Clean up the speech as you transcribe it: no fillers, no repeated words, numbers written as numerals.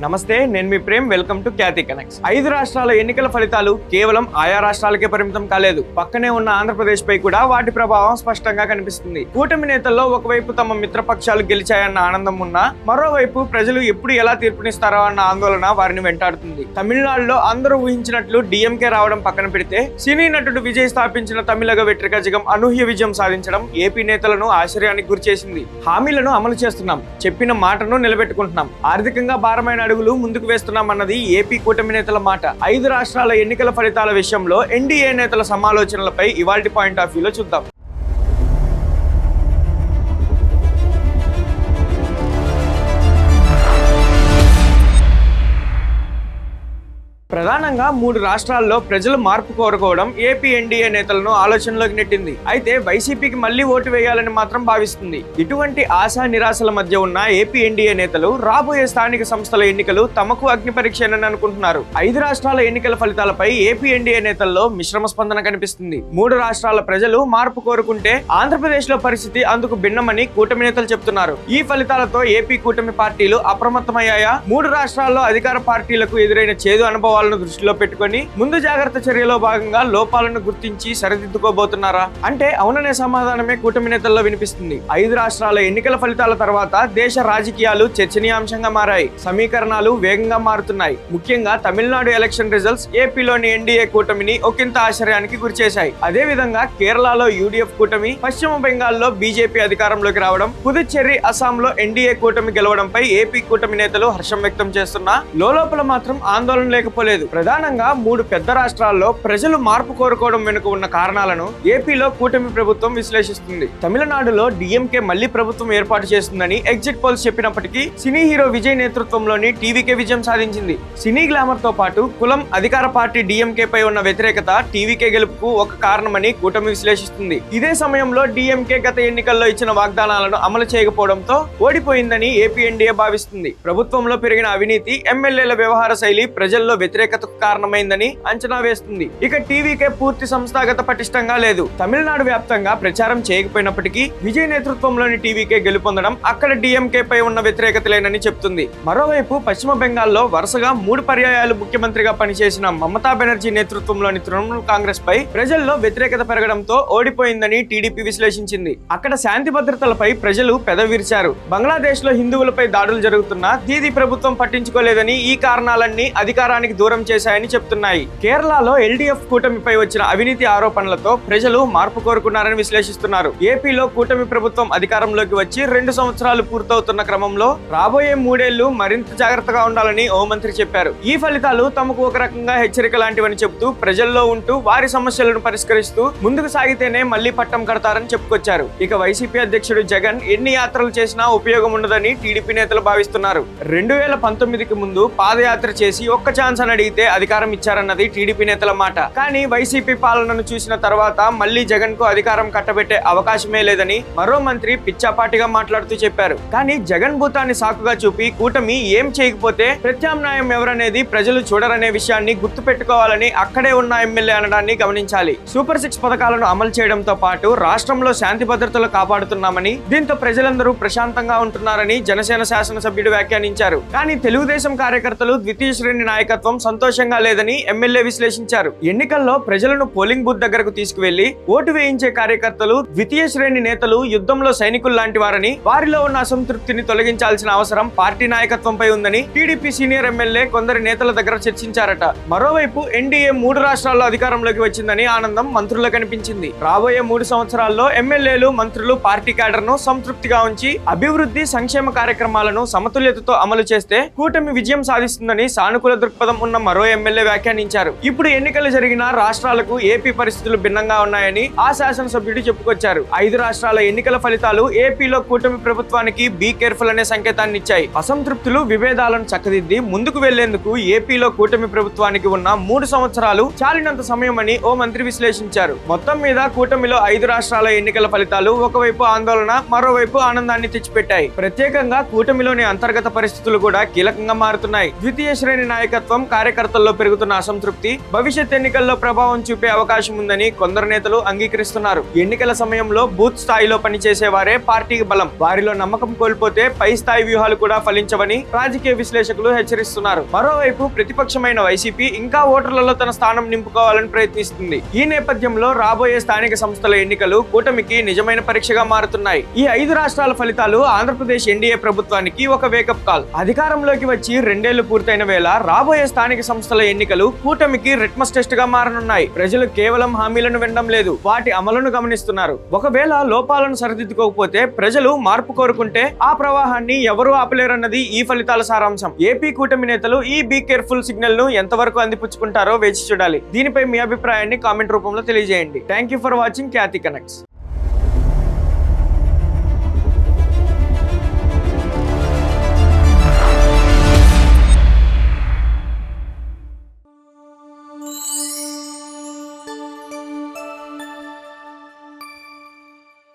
నమస్తే, నేను మీ Prem. Welcome to Khyati connects. 5 రాష్ట్రాల ఎన్నికల ఫలితాలు కేవలం ఆయా రాష్ట్రాలకే పరిమితం కాలేదు. పక్కనే ఉన్న ఆంధ్రప్రదేశ్ పై కూడా వాటి ప్రభావం స్పష్టంగా కనిపిస్తుంది. కూటమి నేతల్లో ఒకవైపు తమ మిత్రపక్షాలు గెలిచాయన్న ఆనందం ఉన్నా, మరోవైపు ప్రజలు ఎప్పుడు ఎలా తీర్పునిస్తారో అన్న ఆందోళన వారిని వెంటాడుతుంది. తమిళనాడులో అందరూ ఊహించినట్లు డిఎంకే రావడం పక్కన పెడితే, సినీ నటుడు విజయ్ స్థాపించిన తమిళగ వెట్రికజగం అనూహ్య విజయం సాధించడం ఏపీ నేతలను ఆశ్చర్యానికి గురిచేసింది. హామీలను అమలు చేస్తున్నాం, చెప్పిన మాటను నిలబెట్టుకుంటున్నాం, ఆర్థికంగా భారమైన అడుగులు ముందుకు వేస్తున్నామన్నది ఏపీ కూటమి నేతల మాట. 5 రాష్ట్రాల ఎన్నికల ఫలితాల విషయంలో ఎన్డీఏ నేతల సమాలోచనలపై ఇవాల్టి పాయింట్ ఆఫ్ వ్యూలో చూద్దాం. ప్రధానంగా 3 రాష్ట్రాల్లో ప్రజలు మార్పు కోరుకోవడం ఏపీ ఎన్డీఏ నేతలను ఆలోచనలోకి నెట్టింది. అయితే వైసీపీకి మళ్లీ ఓటు వేయాలని మాత్రం భావిస్తుంది. ఇటువంటి ఆశా నిరాశల మధ్య ఉన్న ఏపీ ఎన్డీఏ నేతలు రాబోయే స్థానిక సంస్థల ఎన్నికలు తమకు అగ్ని పరీక్షనని అనుకుంటున్నారు. 5 రాష్ట్రాల ఎన్నికల ఫలితాలపై ఏపీ ఎన్డీఏ నేతల్లో మిశ్రమ స్పందన కనిపిస్తుంది. 3 రాష్ట్రాల ప్రజలు మార్పు కోరుకుంటే ఆంధ్రప్రదేశ్ లో పరిస్థితి అందుకు భిన్నమని కూటమి నేతలు చెబుతున్నారు. ఈ ఫలితాలతో ఏపీ కూటమి పార్టీలు అప్రమత్తమయ్యాయా? 3 రాష్ట్రాల్లో అధికార పార్టీలకు ఎదురైన చేదు అనుభవాలు దృష్టిలో పెట్టుకుని ముందు జాగ్రత్త చర్యలో భాగంగా లోపాలను గుర్తించి సరిదిద్దుకోబోతున్నారా అంటే అవుననే సమాధానమే కూటమి నేతల్లో వినిపిస్తుంది. 5 రాష్ట్రాల ఎన్నికల ఫలితాల తర్వాత దేశ రాజకీయాలు చర్చనీయాంశంగా మారాయి. సమీకరణాలు వేగంగా మారుతున్నాయి. ముఖ్యంగా తమిళనాడు ఎలక్షన్ రిజల్ట్స్ ఏపీలోని ఎన్డీఏ కూటమిని ఒకంత ఆశ్చర్యానికి గురిచేశాయి. అదే విధంగా కేరళలో యూడీఎఫ్ కూటమి, పశ్చిమ బెంగాల్లో బీజేపీ అధికారంలోకి రావడం, పుదుచ్చేరి, అస్సాంలో ఎన్డీఏ కూటమి గెలవడంపై ఏపీ కూటమి నేతలు హర్షం వ్యక్తం చేస్తున్నా లోలోపల మాత్రం ఆందోళన లేకపోలేదు. ప్రధానంగా 3 పెద్ద రాష్ట్రాల్లో ప్రజలు మార్పు కోరుకోవడం వెనుక ఉన్న కారణాలను ఏపీలో కూటమి ప్రభుత్వం విశ్లేషిస్తుంది. తమిళనాడులో డిఎంకే మళ్లీ ప్రభుత్వం ఏర్పాటు చేస్తుందని ఎగ్జిట్ పోల్స్ చెప్పినప్పటికీ సినీ హీరో విజయ్ నేతృత్వంలోని టీవీకే విజయం సాధించింది. సినీ గ్లామర్ తో పాటు కులం, అధికార పార్టీ డిఎంకే పై ఉన్న వ్యతిరేకత టీవీకే గెలుపుకు ఒక కారణమని కూటమి విశ్లేషిస్తుంది. ఇదే సమయంలో డిఎంకే గత ఎన్నికల్లో ఇచ్చిన వాగ్దానాలను అమలు చేయకపోవడంతో ఓడిపోయిందని ఏపీ ఎన్డీఏ భావిస్తుంది. ప్రభుత్వంలో పెరిగిన అవినీతి, ఎమ్మెల్యేల వ్యవహార శైలి ప్రజల్లో వ్యతిరేకతకు కారణమైందని అంచనా వేస్తుంది. ఇక టీవీకే పూర్తి సంస్థాగత పటిష్టంగా లేదు. తమిళనాడు వ్యాప్తంగా ప్రచారం చేయకపోయినప్పటికీ విజయ్ నేతృత్వంలోని టీవీకే గెలుపొందడం అక్కడ డిఎంకే పై ఉన్న వ్యతిరేకతలేనని చెప్తుంది. మరోవైపు పశ్చిమ బెంగాల్లో వరుసగా 3 పర్యాయాలు ముఖ్యమంత్రిగా పనిచేసిన మమతా బెనర్జీ నేతృత్వంలోని తృణమూల్ కాంగ్రెస్ పై ప్రజల్లో వ్యతిరేకత పెరగడంతో ఓడిపోయిందని టీడీపీ విశ్లేషించింది. అక్కడ శాంతి భద్రతలపై ప్రజలు పెదవిరిచారు. బంగ్లాదేశ్ లో హిందువులపై దాడులు జరుగుతున్నా దీది ప్రభుత్వం పట్టించుకోలేదని, ఈ కారణాలన్నీ అధికారానికి దూరం చేశాయని చెప్తున్నాయి. కేరళలో ఎల్డీఎఫ్ కూటమిపై వచ్చిన అవినీతి ఆరోపణలతో ప్రజలు మార్పు కోరుకున్నారని విశ్లేషిస్తున్నారు. ఏపీలో కూటమి ప్రభుత్వం అధికారంలోకి వచ్చి 2 సంవత్సరాలు పూర్తవుతున్న క్రమంలో రాబోయే 3 ఏళ్లు మరింత జాగ్రత్తగా ఉండాలని హోంమంత్రి చెప్పారు. ఈ ఫలితాలు తమకు ఒక రకంగా హెచ్చరిక లాంటివని చెబుతూ ప్రజల్లో ఉంటూ వారి సమస్యలను పరిష్కరిస్తూ ముందుకు సాగితేనే మళ్లీ పట్టం కడతారని చెప్పుకొచ్చారు. ఇక వైసీపీ అధ్యక్షుడు జగన్ ఎన్ని యాత్రలు చేసినా ఉపయోగం ఉండదని టీడీపీ నేతలు భావిస్తున్నారు. 2019కి ముందు పాదయాత్ర చేసి ఒక్క ఛాన్స్ అని అడిగితే అధికారం ఇచ్చారన్నది టీడీపీ నేతల మాట. కానీ వైసీపీ పాలనను చూసిన తర్వాత మళ్లీ జగన్ కు అధికారం కట్టబెట్టే అవకాశమే లేదని మరో మంత్రి పిచ్చాపాటిగా మాట్లాడుతూ చెప్పారు. కానీ జగన్ భూతాన్ని సాకుగా చూపి కూటమి ఏం చేయకపోతే ప్రత్యామ్నాయం ఎవరనేది ప్రజలు చూడరనే విషయాన్ని గుర్తు పెట్టుకోవాలని అక్కడే ఉన్న ఎమ్మెల్యే అనడాన్ని గమనించాలి. సూపర్ 6 పథకాలను అమలు చేయడంతో పాటు రాష్ట్రంలో శాంతి భద్రతలు కాపాడుతున్నామని, దీంతో ప్రజలందరూ ప్రశాంతంగా ఉంటున్నారని జనసేన శాసనసభ్యుడు వ్యాఖ్యానించారు. కానీ తెలుగుదేశం కార్యకర్తలు ద్వితీయ శ్రేణి నాయకత్వం సంతోషంగా లేదని ఎమ్మెల్యే విశ్లేషించారు. ఎన్నికల్లో ప్రజలను పోలింగ్ బూత్ దగ్గరకు తీసుకువెళ్లి ఓటు వేయించే కార్యకర్తలు ద్వితీయ శ్రేణి నేతలు యుద్ధంలో సైనికులు లాంటి వారని, వారిలో ఉన్న అసంతృప్తిని తొలగించాల్సిన అవసరం పార్టీ నాయకత్వంపై ఉందని టీడీపీ సీనియర్ ఎమ్మెల్యే కొందరి నేతల దగ్గర చర్చించారట. మరోవైపు ఎన్డీఏ 3 రాష్ట్రాల్లో అధికారంలోకి వచ్చిందని ఆనందం మంత్రులకు కనిపించింది. రాబోయే 3 సంవత్సరాల్లో ఎమ్మెల్యేలు, మంత్రులు పార్టీ క్యాడర్ను సంతృప్తిగా ఉంచి అభివృద్ధి, సంక్షేమ కార్యక్రమాలను సమతుల్యతతో అమలు చేస్తే కూటమి విజయం సాధిస్తుందని సానుకూల దృక్పథం ఉన్న మరో ఎమ్మెల్యే వ్యాఖ్యానించారు. ఇప్పుడు ఎన్నికలు జరిగిన రాష్ట్రాలకు ఏపీ పరిస్థితులు భిన్నంగా ఉన్నాయని ఆ శాసనసభ్యుడు చెప్పుకొచ్చారు. 5 రాష్ట్రాల ఎన్నికల ఫలితాలు ఏపీలో కూటమి ప్రభుత్వానికి బీ కేర్ఫుల్ అనే సంకేతాన్ని ఇచ్చాయి. అసంతృప్తులు, విభేదాలను చక్కదిద్ది ముందుకు వెళ్లేందుకు ఏపీలో కూటమి ప్రభుత్వానికి ఉన్న 3 సంవత్సరాలు చాలినంత సమయమని ఓ మంత్రి విశ్లేషించారు. మొత్తం మీద కూటమిలో 5 రాష్ట్రాల ఎన్నికల ఫలితాలు ఒకవైపు ఆందోళన, మరోవైపు ఆనందాన్ని తెచ్చిపెట్టాయి. ప్రత్యేకంగా కూటమిలోని అంతర్గత పరిస్థితులు కూడా కీలకంగా మారుతున్నాయి. ద్వితీయ శ్రేణి నాయకత్వం, కార్యకర్తలు కార్యకర్తల్లో పెరుగుతున్న అసంతృప్తి భవిష్యత్ ఎన్నికల్లో ప్రభావం చూపే అవకాశం ఉందని కొందరు నేతలు అంగీకరిస్తున్నారు. ఎన్నికల సమయంలో బూత్ స్థాయిలో పనిచేసే వారే పార్టీకి బలం. వారిలో నమ్మకం కోల్పోతే పై స్థాయి వ్యూహాలు కూడా ఫలించవని రాజకీయ విశ్లేషకులు హెచ్చరిస్తున్నారు. మరోవైపు ప్రతిపక్షమైన వైసీపీ ఇంకా ఓటర్లలో తన స్థానం నింపుకోవాలని ప్రయత్నిస్తుంది. ఈ నేపథ్యంలో రాబోయే స్థానిక సంస్థల ఎన్నికలు కూటమికి నిజమైన పరీక్షగా మారుతున్నాయి. ఈ 5 రాష్ట్రాల ఫలితాలు ఆంధ్రప్రదేశ్ ఎన్డీఏ ప్రభుత్వానికి ఒక వేకప్ కాల్. అధికారంలోకి వచ్చి 2 ఏళ్లు పూర్తయిన వేళ రాబోయే స్థానిక సంస్థల ఎన్నికలు కూటమికి రిట్మస్ టెస్ట్ గా మారనున్నాయి. ప్రజలు కేవలం హామీలను వినడం లేదు, వాటి అమలును గమనిస్తున్నారు. ఒకవేళ లోపాలను సరిదిద్దుకోకపోతే ప్రజలు మార్పు కోరుకుంటే ఆ ప్రవాహాన్ని ఎవరూ ఆపలేరన్నది ఈ ఫలితాల సారాంశం. ఏపీ కూటమి నేతలు ఈ బీ కేర్ఫుల్ సిగ్నల్ ను ఎంతవరకు అందిపుచ్చుకుంటారో వేచి చూడాలి. దీనిపై మీ అభిప్రాయాన్ని కామెంట్ రూపంలో తెలియజేయండి. Thank you for watching Khyati connects.